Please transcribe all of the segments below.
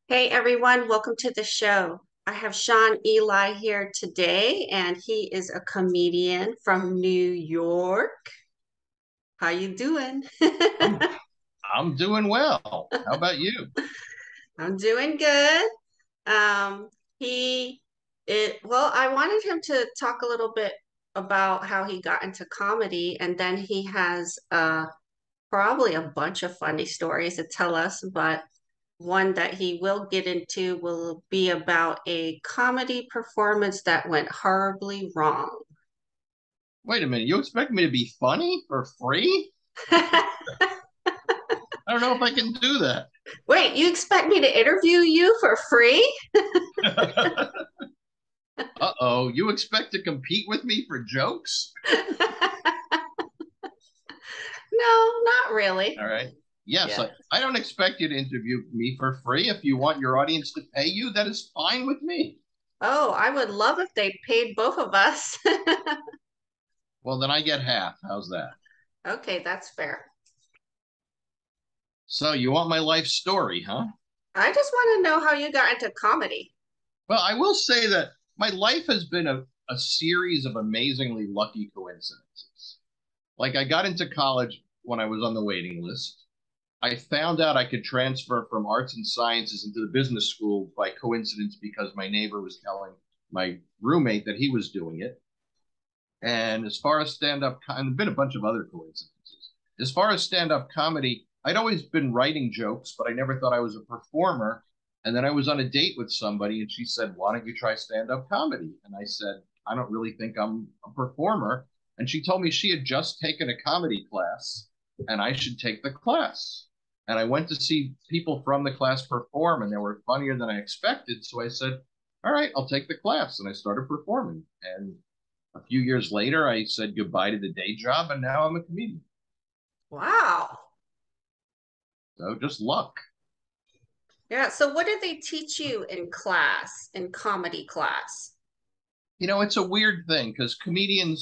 Hey everyone, welcome to the show. I have Shaun Eli here today, and he is a comedian from New York. How you doing? I'm I'm doing well. How about you? I'm doing good. Um, I wanted him to talk a little bit about how he got into comedy, and then he has probably a bunch of funny stories to tell us, but one that he will get into will be about a comedy performance that went horribly wrong. Wait a minute. You expect me to be funny for free? I don't know if I can do that. Wait, you expect me to interview you for free? Uh-oh. You expect to compete with me for jokes? No, not really. All right. Yes, Yeah. I don't expect you to interview me for free. If you want your audience to pay you, that is fine with me. Oh, I would love if they paid both of us. Well, then I get half. How's that? Okay, that's fair. So you want my life story, huh? I just want to know how you got into comedy. Well, I will say that my life has been a series of amazingly lucky coincidences. Like I got into college when I was on the waiting list. I found out I could transfer from arts and sciences into the business school by coincidence because my neighbor was telling my roommate that he was doing it. And as far as stand up, and there've been a bunch of other coincidences. As far as stand up comedy, I'd always been writing jokes, but I never thought I was a performer. And then I was on a date with somebody, and she said, "Why don't you try stand up comedy?" And I said, "I don't really think I'm a performer." And she told me she had just taken a comedy class and I should take the class. And I went to see people from the class perform, and they were funnier than I expected. So I said, "All right, I'll take the class." And I started performing. And a few years later, I said goodbye to the day job, and now I'm a comedian. Wow. So just luck. Yeah, so what did they teach you in class, in comedy class? It's a weird thing because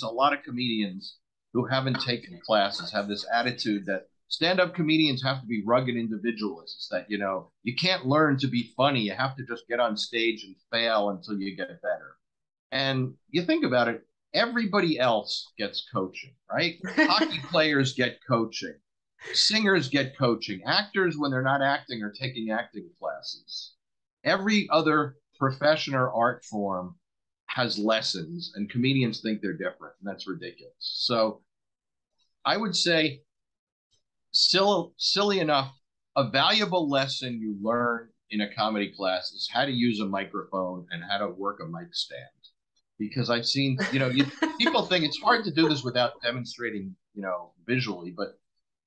a lot of comedians who haven't taken classes have this attitude that stand-up comedians have to be rugged individualists, that, you can't learn to be funny. You have to just get on stage and fail until you get better. And you think about it, everybody else gets coaching, right? Hockey players get coaching. Singers get coaching. Actors, when they're not acting, are taking acting classes. Every other profession or art form has lessons, and comedians think they're different, and that's ridiculous. So I would say, silly enough, a valuable lesson you learn in a comedy class is how to use a microphone and how to work a mic stand. Because I've seen, people think it's hard to do this without demonstrating, visually, but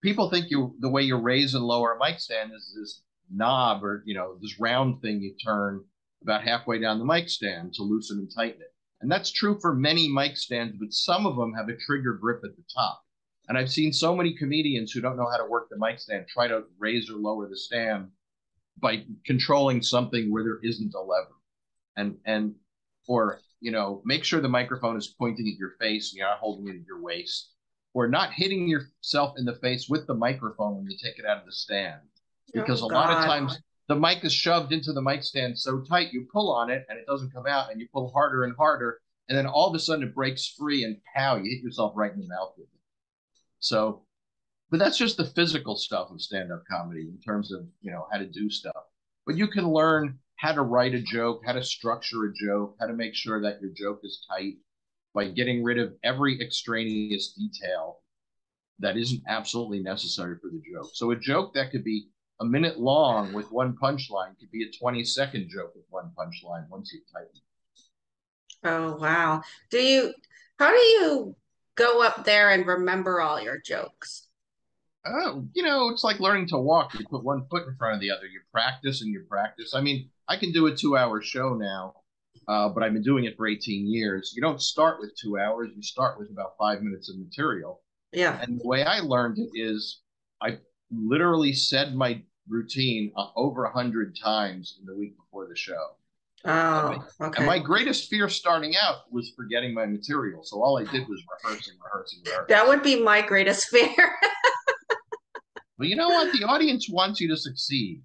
people think the way you raise and lower a mic stand is this knob or this round thing you turn about halfway down the mic stand to loosen and tighten it. And that's true for many mic stands, but some of them have a trigger grip at the top. And I've seen so many comedians who don't know how to work the mic stand try to raise or lower the stand by controlling something where there isn't a lever. And or make sure the microphone is pointing at your face and you're not holding it at your waist, or not hitting yourself in the face with the microphone when you take it out of the stand, because Oh a lot of God. times the mic is shoved into the mic stand so tight you pull on it and it doesn't come out, and you pull harder and harder, and then all of a sudden it breaks free and pow, you hit yourself right in the mouth with it. So, but that's just the physical stuff of stand-up comedy in terms of how to do stuff. But you can learn how to write a joke, how to structure a joke, how to make sure that your joke is tight by getting rid of every extraneous detail that isn't absolutely necessary for the joke. So a joke that could be a minute long with one punchline could be a 20-second joke with one punchline once you tighten. Oh wow. Do you, how do you go up there and remember all your jokes? Oh, it's like learning to walk. You put one foot in front of the other. You practice and you practice. I mean, I can do a 2 hour show now, but I've been doing it for 18 years. You don't start with 2 hours. You start with about 5 minutes of material. Yeah. And the way I learned it is I literally said my routine over 100 times in the week before the show. And my, Oh, and my okay. greatest fear starting out was forgetting my material. So all I did was rehearsing, rehearsing, That rehearsing. would be my greatest fear. But you know what? The audience wants you to succeed.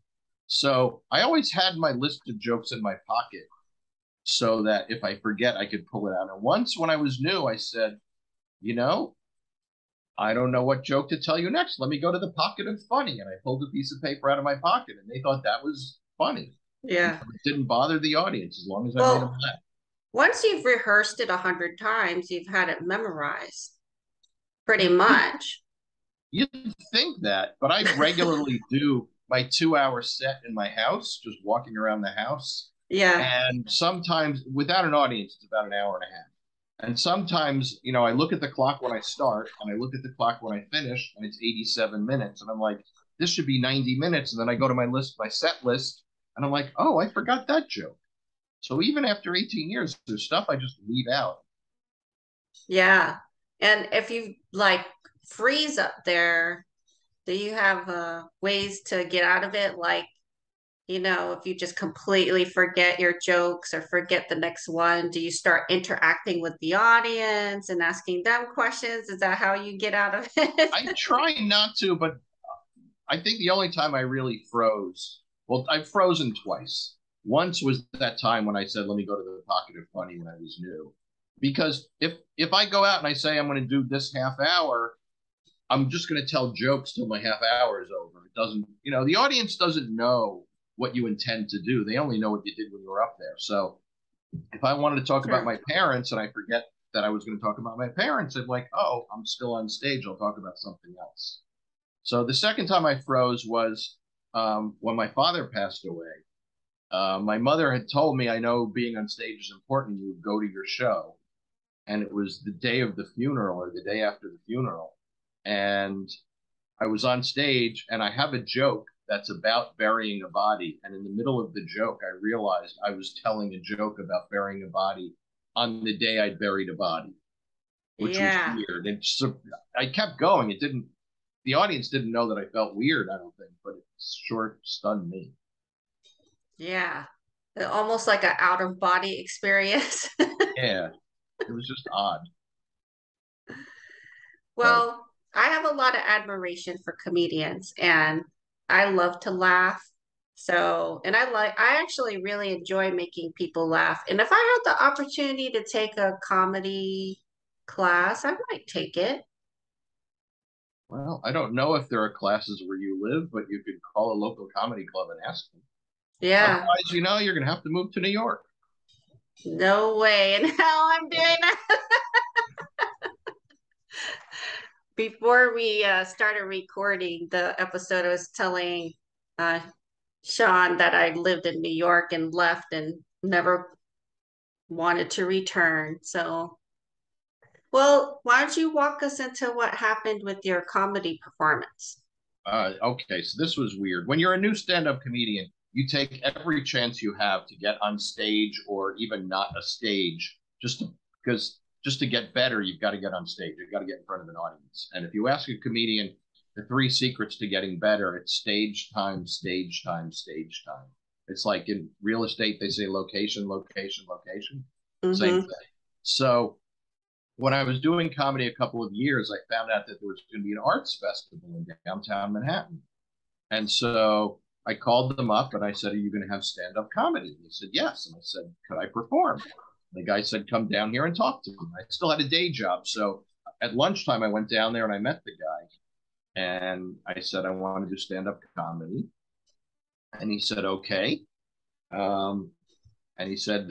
So I always had my list of jokes in my pocket so that if I forget, I could pull it out. And once when I was new, I said, you know, I don't know what joke to tell you next. Let me go to the pocket of funny. And I pulled a piece of paper out of my pocket and they thought that was funny. Yeah. It didn't bother the audience as long as I made them Well, laugh. once you've rehearsed it 100 times, you've had it memorized pretty You'd, much. you'd think that, but I regularly do my 2 hour set in my house, just walking around the house. Yeah. And sometimes without an audience, it's about an hour and a half. And sometimes, I look at the clock when I start and I look at the clock when I finish, and it's 87 minutes. And I'm like, this should be 90 minutes. And then I go to my set list, and I'm like, oh, I forgot that joke. So even after 18 years, there's stuff I just leave out. Yeah. And if you like freeze up there, do you have ways to get out of it? Like, if you just completely forget your jokes or forget the next one, do you start interacting with the audience and asking them questions? Is that how you get out of it? I try not to, but I think the only time I really froze, well, I've frozen twice. Once was that time when I said, "Let me go to the pocket of funny" when I was new, because if I go out and I say I'm going to do this half hour, I'm just going to tell jokes till my half hour is over. It doesn't, the audience doesn't know what you intend to do. They only know what you did when you were up there. So if I wanted to talk about True. my parents and I forget that I was going to talk about my parents, I'm like, oh, I'm still on stage. I'll talk about something else. So the second time I froze was when my father passed away. My mother had told me, I know being on stage is important. You go to your show. And it was the day of the funeral or the day after the funeral. And I was on stage and I have a joke that's about burying a body. And in the middle of the joke, I realized I was telling a joke about burying a body on the day I buried a body, which was Yeah. weird. And so I kept going. The audience didn't know that I felt weird, I don't think, but it sure stunned me. Yeah. Almost like an out of body experience. Yeah, it was just odd. But Well, I have a lot of admiration for comedians and I love to laugh. So, and I actually really enjoy making people laugh. And if I had the opportunity to take a comedy class, I might take it. well, I don't know if there are classes where you live, but you could call a local comedy club and ask them. Yeah, Otherwise, you're going to have to move to New York. no way in hell I'm doing that. Before we started recording the episode, I was telling uh, Shaun that I lived in New York and left and never wanted to return. So, well, why don't you walk us into what happened with your comedy performance? Okay, so this was weird. When you're a new stand-up comedian, you take every chance you have to get on stage or even not a stage, because just to get better, you've got to get on stage. You've got to get in front of an audience. And if you ask a comedian the three secrets to getting better, it's stage time, stage time, stage time. It's like in real estate, they say location, location, location. Same Mm-hmm. thing. So when I was doing comedy a couple of years, I found out that there was going to be an arts festival in downtown Manhattan. And so I called them up and I said, "Are you going to have stand up comedy?" And they said, "Yes." And I said, "Could I perform?" The guy said, "Come down here and talk to me." I still had a day job. So at lunchtime, I went down there and I met the guy. And I said, "I want to do stand up comedy." And he said, "Okay." Um, and he said,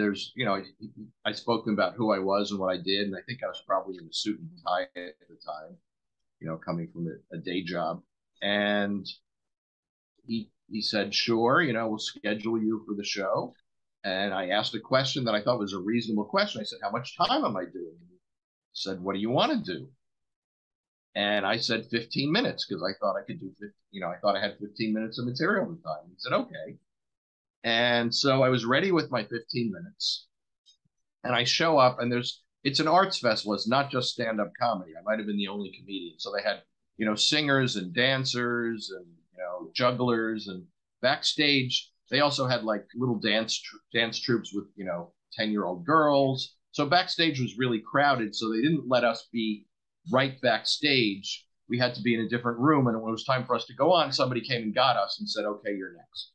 I spoke to him about who I was and what I did. And I think I was probably in a suit and tie at the time, coming from a day job. And he said, "Sure, we'll schedule you for the show." And I asked a question that I thought was a reasonable question. I said, "How much time am I doing?" He said, "What do you want to do?" And I said 15 minutes because I thought I could do 50, I thought I had 15 minutes of material at the time. He said, "Okay." And so I was ready with my 15 minutes. And I show up and it's an arts festival. It's not just stand-up comedy. I might have been the only comedian. So they had, singers and dancers and, jugglers, and backstage they also had like little dance troops with, 10-year-old girls. So backstage was really crowded. So they didn't let us be right backstage. We had to be in a different room. And when it was time for us to go on, somebody came and got us and said, "Okay, you're next."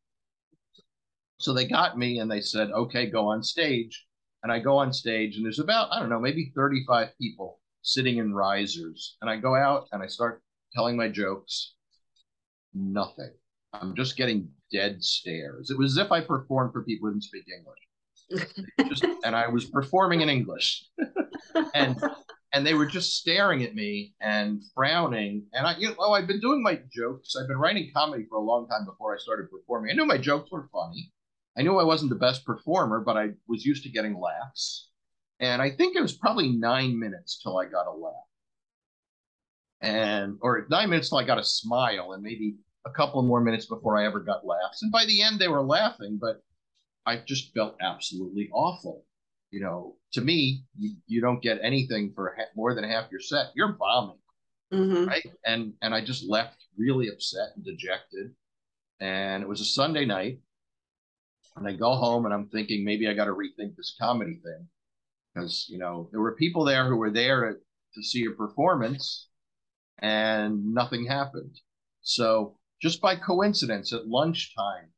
So they got me and they said, okay, go on stage. And I go on stage and there's about, I don't know, maybe 35 people sitting in risers. And I go out and I start telling my jokes. Nothing. I'm just getting dead stares. It was as if I performed for people who didn't speak English. Just, and I was performing in English. and and they were just staring at me and frowning. And I've been doing my jokes. I've been writing comedy for a long time before I started performing. I knew my jokes were funny. I knew I wasn't the best performer, but I was used to getting laughs. And I think it was probably 9 minutes till I got a laugh, and or 9 minutes till I got a smile, and maybe a couple more minutes before I ever got laughs. And by the end, they were laughing, but I just felt absolutely awful. To me, you don't get anything for more than half your set. You're bombing, Hmm. right? And I just left really upset and dejected. And it was a Sunday night, and I go home and I'm thinking maybe I got to rethink this comedy thing because there were people there who were there to see a performance, and nothing happened. So just by coincidence, at lunchtime,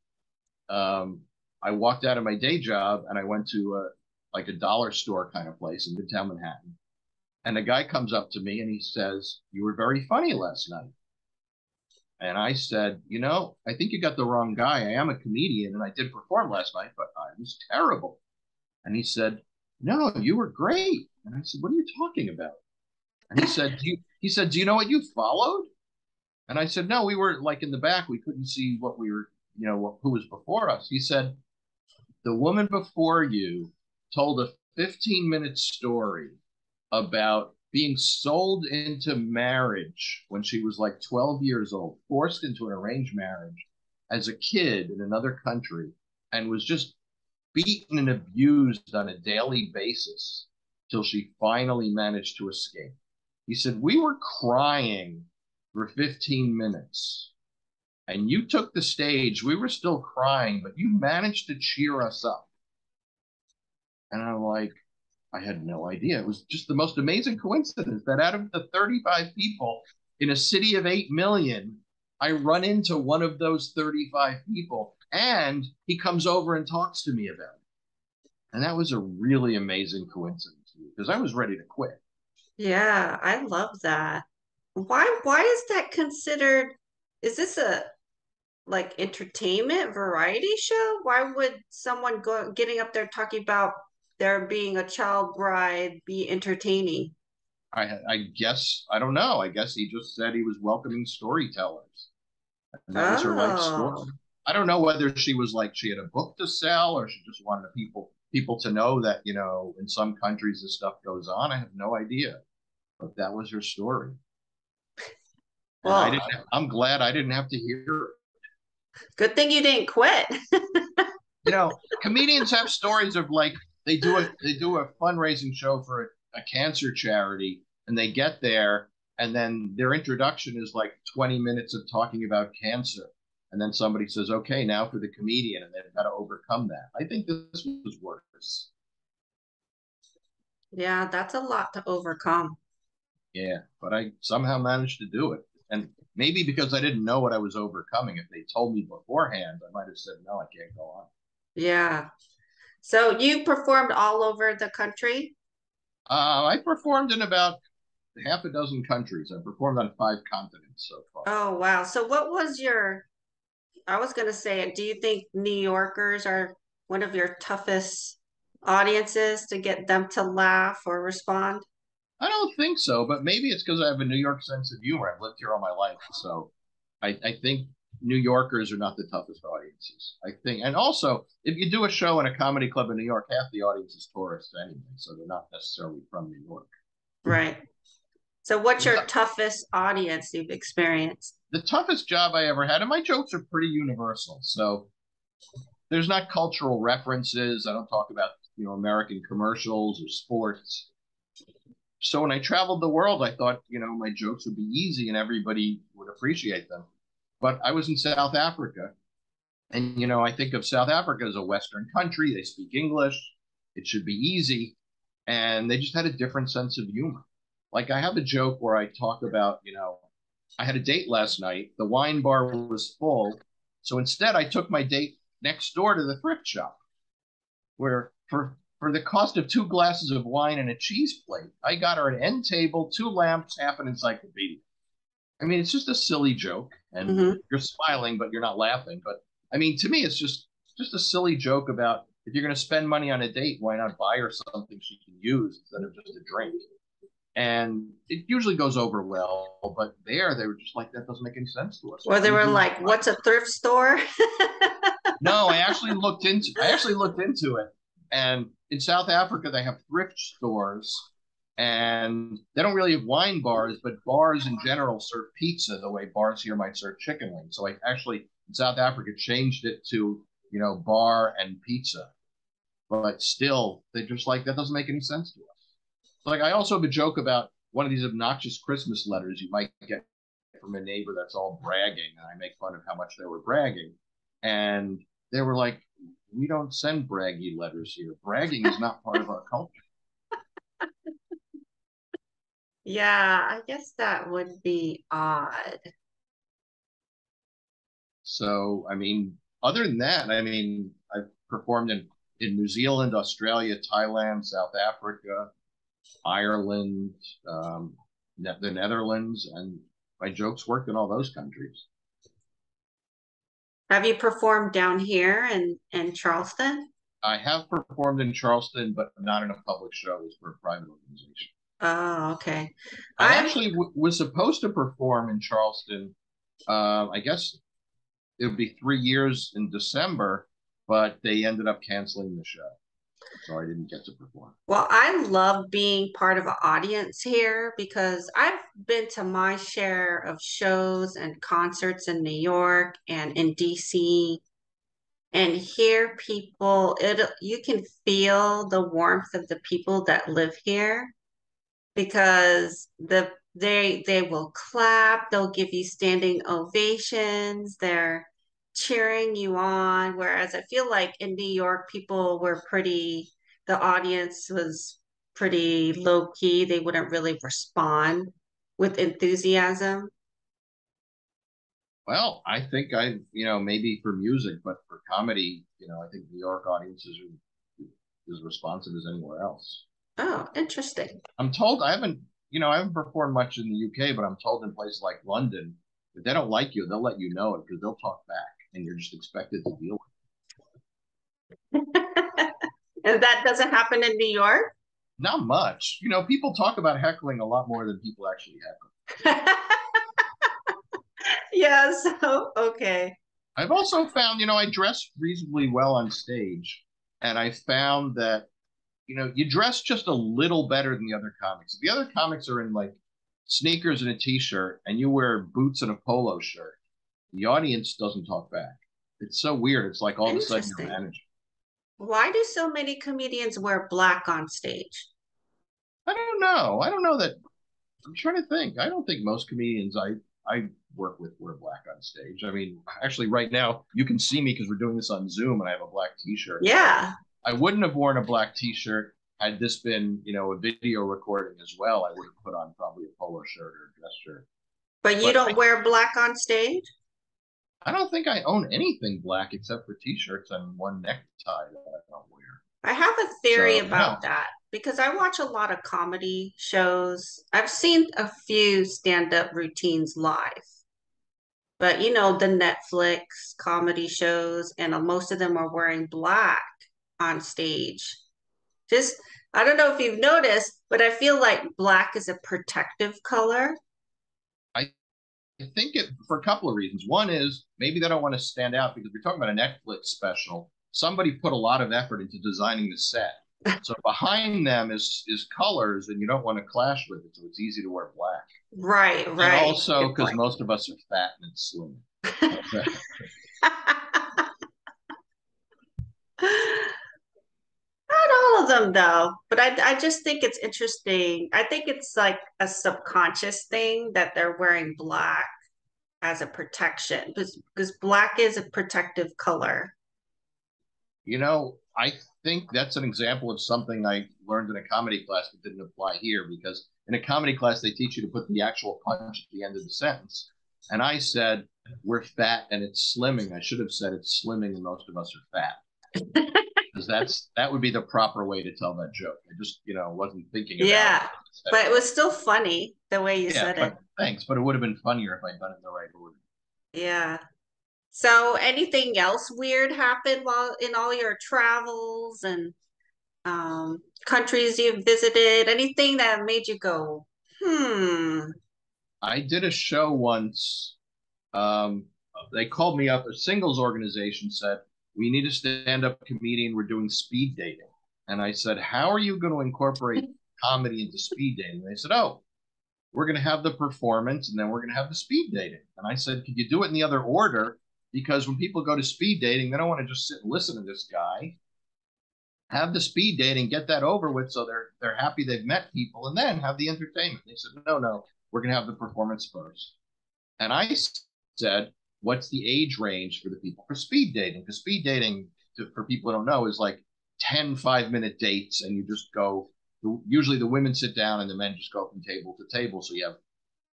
um, I walked out of my day job and I went to like a dollar store kind of place in Midtown Manhattan. And a guy comes up to me and he says, "You were very funny last night." And I said, I think you got the wrong guy. I am a comedian and I did perform last night, but I was terrible. And he said, "No, you were great." And I said, "What are you talking about?" And he said, "Do you know what you followed?" And I said, "No, we were like in the back. We couldn't see what we were, who was before us." He said, "The woman before you told a 15-minute story about being sold into marriage when she was like 12 years old, forced into an arranged marriage as a kid in another country, and was just beaten and abused on a daily basis till she finally managed to escape." He said, "We were crying for 15 minutes and you took the stage. We were still crying, but you managed to cheer us up." And I'm like, I had no idea. It was just the most amazing coincidence that out of the 35 people in a city of 8 million, I run into one of those 35 people and he comes over and talks to me about it. And that was a really amazing coincidence because I was ready to quit. Yeah, I love that. Why is that considered? Is this a like entertainment variety show? Why would someone go getting up there talking about there being a child bride be entertaining? I guess, I don't know. I guess he just said he was welcoming storytellers. And that was her life story. Oh, I don't know whether she was like she had a book to sell or she just wanted people to know that in some countries this stuff goes on. I have no idea, but that was her story, and I well, didn't. I'm glad I didn't have to hear it. good thing you didn't quit. Comedians have stories of like they do a fundraising show for a cancer charity, and they get there, and then their introduction is like 20 minutes of talking about cancer, and then somebody says, "Okay, now for the comedian," and they've got to overcome that. I think this was worse. Yeah, that's a lot to overcome. Yeah, but I somehow managed to do it, and maybe because I didn't know what I was overcoming. If they told me beforehand, I might have said, "No, I can't go on." Yeah. So you performed all over the country? I performed in about half a dozen countries. I performed on 5 continents so far. Oh, wow. So what was I was going to say, do you think New Yorkers are one of your toughest audiences to get them to laugh or respond? I don't think so, but maybe it's because I have a New York sense of humor. I've lived here all my life, so I think New Yorkers are not the toughest audiences. I think, and also if you do a show in a comedy club in New York, half the audience is tourists anyway, so they're not necessarily from New York. Right. So what's The, your toughest audience you've experienced? the toughest job I ever had, and my jokes are pretty universal, so there's not cultural references. I don't talk about American commercials or sports. So when I traveled the world, I thought, my jokes would be easy and everybody would appreciate them. But I was in South Africa, and I think of South Africa as a Western country. They speak English. It should be easy. And they just had a different sense of humor. Like I have a joke where I talk about, I had a date last night. The wine bar was full. So instead, I took my date next door to the thrift shop, where for the cost of 2 glasses of wine and a cheese plate, I got her an end table, 2 lamps, half an encyclopedia. I mean, it's just a silly joke, and Hmm. you're smiling, but you're not laughing. But I mean, to me, it's just a silly joke about if you're going to spend money on a date, why not buy her something she can use instead of just a drink? And it usually goes over well, but they were just like, that doesn't make any sense to us. Or Why they would were you like, buy what's a this? thrift store? No, I actually looked into it. And in South Africa, they have thrift stores, and they don't really have wine bars, but bars in general serve pizza the way bars here might serve chicken wings. So I actually in South Africa changed it to, bar and pizza. But still, they just like that doesn't make any sense to us. Like I also have a joke about one of these obnoxious Christmas letters you might get from a neighbor that's all bragging, and I make fun of how much they were bragging. And they were like, "We don't send braggy letters here. Bragging is not part of our culture." Yeah, I guess that would be odd. So, I mean, other than that, I mean, I've performed in New Zealand, Australia, Thailand, South Africa, Ireland, the Netherlands, and my jokes worked in all those countries. Have you performed down here in Charleston? I have performed in Charleston, but not in a public show. It was for a private organization. Oh, okay. I I've actually was supposed to perform in Charleston. I guess it would be 3 years in December, but they ended up canceling the show, so I didn't get to perform. Well, I love being part of an audience here because I've been to my share of shows and concerts in New York and in DC and hear people, you can feel the warmth of the people that live here because they will clap, they'll give you standing ovations, they're cheering you on. Whereas I feel like in New York, the audience was pretty low key. They wouldn't really respond with enthusiasm. Well, I think maybe for music, but for comedy, I think New York audiences are as responsive as anywhere else. Oh, interesting. I'm told I haven't performed much in the UK, but I'm told in places like London, if they don't like you, they'll let you know it because they'll talk back, and you're just expected to deal with And that doesn't happen in New York? it. Not much. People talk about heckling a lot more than people actually heckle. Yeah, so okay. I've also found, I dress reasonably well on stage, and I found that, you dress just a little better than the other comics. If the other comics are in like sneakers and a t-shirt, and you wear boots and a polo shirt, the audience doesn't talk back. It's so weird. It's like all of a sudden you're Interesting. managing. Why do so many comedians wear black on stage? I don't know. I don't know that. I'm trying to think. I don't think most comedians I work with wear black on stage. I mean, actually, right now you can see me because we're doing this on Zoom, and I have a black T-shirt. Yeah, I wouldn't have worn a black T-shirt had this been, a video recording as well. I would have put on probably a polo shirt or a dress shirt. but you But don't wear black on stage? I don't think I own anything black except for T-shirts and one necktie that I don't wear. I have a theory So about no, that because I watch a lot of comedy shows. I've seen a few stand-up routines live, but the Netflix comedy shows, and most of them are wearing black on stage. Just, I don't know if you've noticed, but I feel like black is a protective color. I think it for a couple of reasons. One is maybe they don't want to stand out because we're talking about a Netflix special. Somebody put a lot of effort into designing the set. So behind them is colors, and you don't want to clash with it. So it's easy to wear black. Right, And right. also Good because point. most of us are fat and slim. Not all of them though, but I just think it's interesting. I think it's like a subconscious thing that they're wearing black as a protection because black is a protective color. I think that's an example of something I learned in a comedy class that didn't apply here because in a comedy class they teach you to put the actual punch at the end of the sentence. And I said, we're fat and it's slimming. I should have said it's slimming and most of us are fat. Because that would be the proper way to tell that joke. I just, wasn't thinking about it. Yeah, but it was still funny the way you Yeah, said it. but thanks. But it would have been funnier if I'd done it in the right order. Yeah. So anything else weird happened while in all your travels and countries you've visited? Anything that made you go, hmm. I did a show once. Um, they called me up. A singles organization said, "We need a stand-up comedian. We're doing speed dating." And I said, "How are you going to incorporate comedy into speed dating?" And they said, "Oh, we're going to have the performance and then we're going to have the speed dating." And I said, "Could you do it in the other order? Because when people go to speed dating, they don't want to just sit and listen to this guy. Have the speed dating, get that over with, so they're happy they've met people, and then have the entertainment." They said, "No, no, we're going to have the performance first." And I said, "What's the age range for the people for speed dating?" Because speed dating, for people who don't know, is like 10 5-minute dates, and you just go. Usually the women sit down and the men just go from table to table. So you have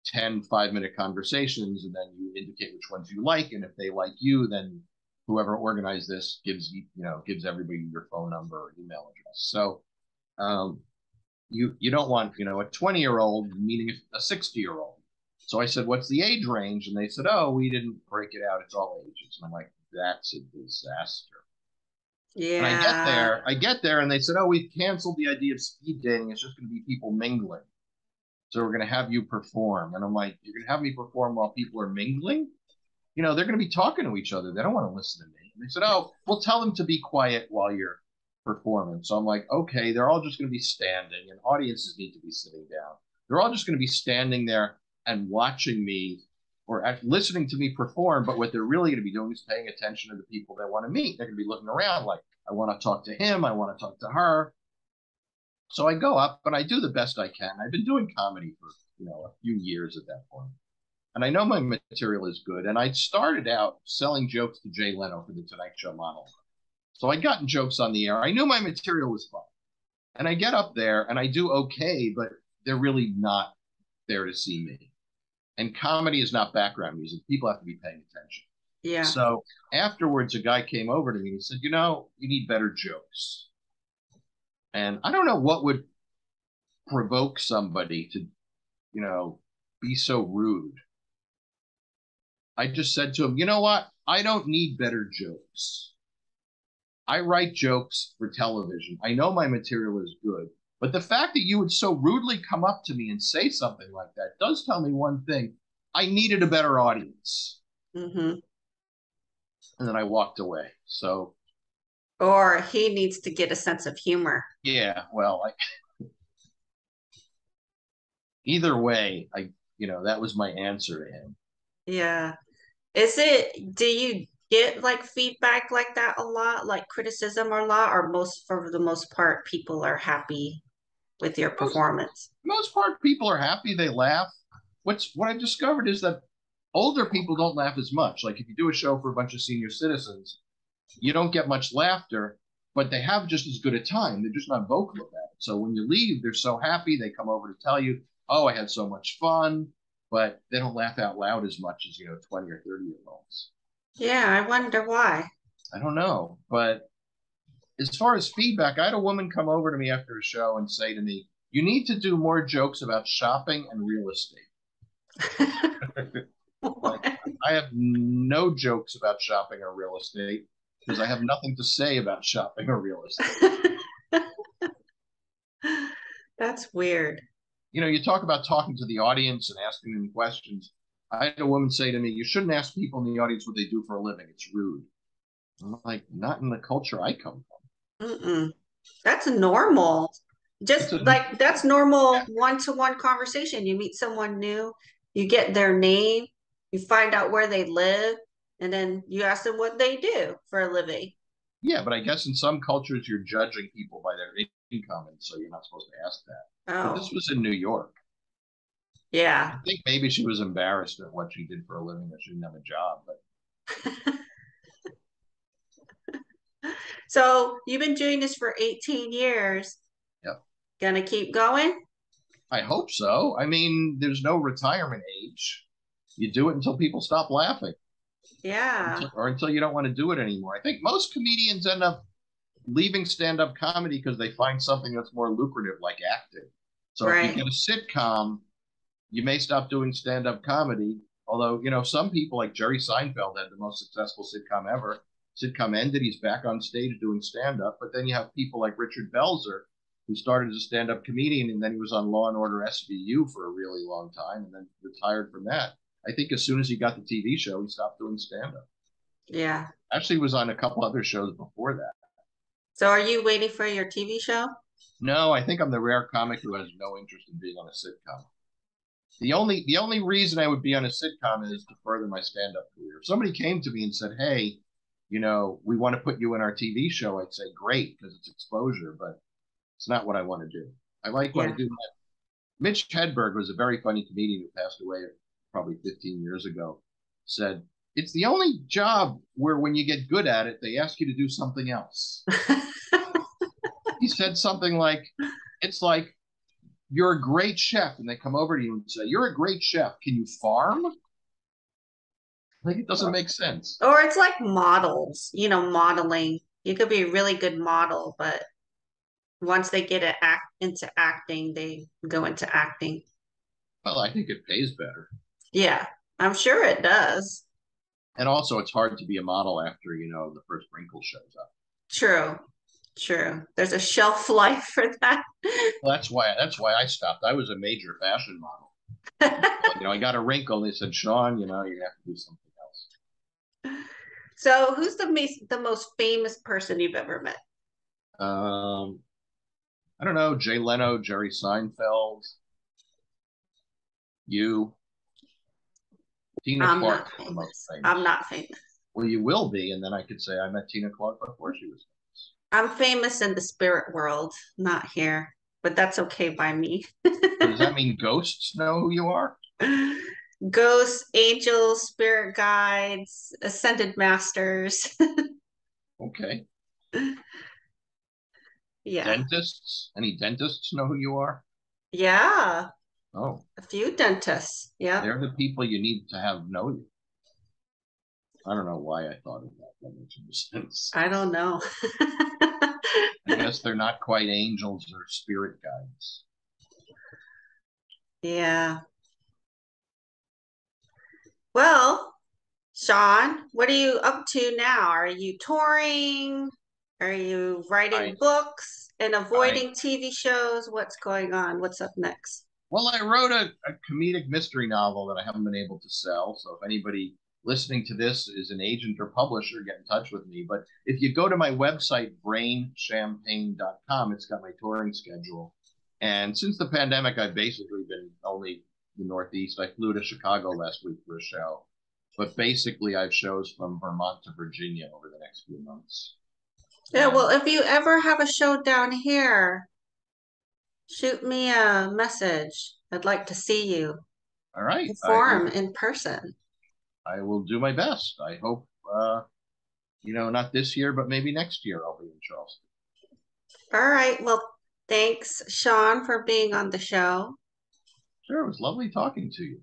10 5-minute conversations, and then you indicate which ones you like. And if they like you, then whoever organized this gives everybody your phone number or email address. So um, you don't want a 20-year-old meeting a 60-year-old. So I said, "What's the age range?" And they said, "Oh, we didn't break it out. It's all ages." And I'm like, "That's a disaster." And Yeah. I get there, and they said, "Oh, we've canceled the idea of speed dating. It's just going to be people mingling. So we're going to have you perform." And I'm like, "You're going to have me perform while people are mingling? They're going to be talking to each other. They don't want to listen to me." And they said, "Oh, we'll tell them to be quiet while you're performing." So I'm like, "Okay, they're all just going to be standing, and audiences need to be sitting down. They're all just going to be standing there and watching me or listening to me perform. But what they're really going to be doing is paying attention to the people they want to meet. They're going to be looking around like, I want to talk to him. I want to talk to her." So I go up and I do the best I can. I've been doing comedy for, a few years at that point. And I know my material is good. And I started out selling jokes to Jay Leno for the Tonight Show model. So I'd gotten jokes on the air. I knew my material was fun. And I get up there and I do okay, but they're really not there to see me. And comedy is not background music. People have to be paying attention. Yeah. So afterwards, a guy came over to me and he said, "You need better jokes." And I don't know what would provoke somebody to, you know, be so rude. I just said to him, "You know what? I don't need better jokes. I write jokes for television. I know my material is good. But the fact that you would so rudely come up to me and say something like that does tell me one thing. I needed a better audience." Hmm. And then I walked away. So, Or he needs to get a sense of humor. yeah, well, either way, that was my answer to him. Yeah. Do you get like feedback like that a lot, like criticism a lot, or for the most part, people are happy with your Most, performance? most part, people are happy. They laugh. What I've discovered is that older people don't laugh as much. Like if you do a show for a bunch of senior citizens, you don't get much laughter, but they have just as good a time. They're just not vocal about it. So when you leave, they're so happy. They come over to tell you, "Oh, I had so much fun," but they don't laugh out loud as much as, 20 or 30-year-olds. Yeah, I wonder why. I don't know. But as far as feedback, I had a woman come over to me after a show and say to me, "You need to do more jokes about shopping and real estate." Like, I have no jokes about shopping or real estate because I have nothing to say about shopping or real estate. That's weird. You talk about talking to the audience and asking them questions. I had a woman say to me, "You shouldn't ask people in the audience what they do for a living. It's rude." I'm like, "Not in the culture I come from." Mm-mm. That's normal. It's Just a like that's normal one-to-one conversation. You meet someone new, you get their name, you find out where they live, and then you ask them what they do for a living. Yeah, but I guess in some cultures you're judging people by their income, and so you're not supposed to ask that. But this Oh, was in New York. I yeah. think maybe she was embarrassed at what she did for a living, that she didn't have a job. But So you've been doing this for 18 years. yeah, Gonna keep going? I hope so. I mean, there's no retirement age. You do it until people stop laughing. Yeah. or until you don't want to do it anymore. I think most comedians end up leaving stand-up comedy because they find something that's more lucrative, like acting. So if you Right. get a sitcom, you may stop doing stand-up comedy. Although, some people like Jerry Seinfeld had the most successful sitcom ever. Sitcom ended, he's back on stage doing stand-up. But then you have people like Richard Belzer, who started as a stand-up comedian, and then he was on Law and Order SVU for a really long time, and then retired from that. I think as soon as he got the TV show, he stopped doing stand-up. Yeah. Actually, he was on a couple other shows before that. So are you waiting for your TV show? No, I think I'm the rare comic who has no interest in being on a sitcom. The only reason I would be on a sitcom is to further my stand-up career. If somebody came to me and said, "Hey, we want to put you in our TV show," I'd say, "Great," because it's exposure, but it's not what I want to do. I like what I Yeah. do. Mitch Hedberg was a very funny comedian who passed away probably 15 years ago. Said, "It's the only job where when you get good at it, they ask you to do something else." He said something like, "It's like you're a great chef," and they come over to you and say, "You're a great chef. Can you farm?" Like it doesn't make sense. Or it's like models, modeling. You could be a really good model, but once they get into acting, they go into acting. Well, I think it pays better. Yeah, I'm sure it does. And also, it's hard to be a model after, the first wrinkle shows up. True, true. There's a shelf life for that. Well, that's why I stopped. I was a major fashion model. I got a wrinkle. They said, "Shaun, you're gonna have to do something else." So, who's the most famous person you've ever met? Um, I don't know, Jay Leno, Jerry Seinfeld, you, Tina I'm not Clark is the most famous. I'm famous. not famous. Well, you will be, and then I could say I met Tina Clark before she was I'm famous in the spirit world, not here, but that's okay by me. famous. So does that mean ghosts know who you are? Ghosts, angels, spirit guides, ascended masters. Okay. Yeah. Dentists? Any dentists know who you are? Yeah. Oh, A few dentists. Yep. they're the people you need to have know you. I don't know why I thought of that. That makes no sense. I don't know. I guess they're not quite angels or spirit guides. Yeah. Well, Shaun, what are you up to now? Are you touring? Are you I writing books and I avoiding TV shows? What's going on? What's up next? well, I wrote a comedic mystery novel that I haven't been able to sell. So if anybody listening to this is an agent or publisher, get in touch with me. But if you go to my website, brainchampagne.com, it's got my touring schedule. And since the pandemic, I've basically been only the Northeast. I flew to Chicago last week for a show. But basically, I've shows from Vermont to Virginia over the next few months. Yeah, well, And if you ever have a show down here, shoot me a message. I'd like to see you all right, perform in person. I will do my best. I hope not this year, but maybe next year I'll be in Charleston. All right. Well, thanks, Shaun, for being on the show. Sure, it was lovely talking to you.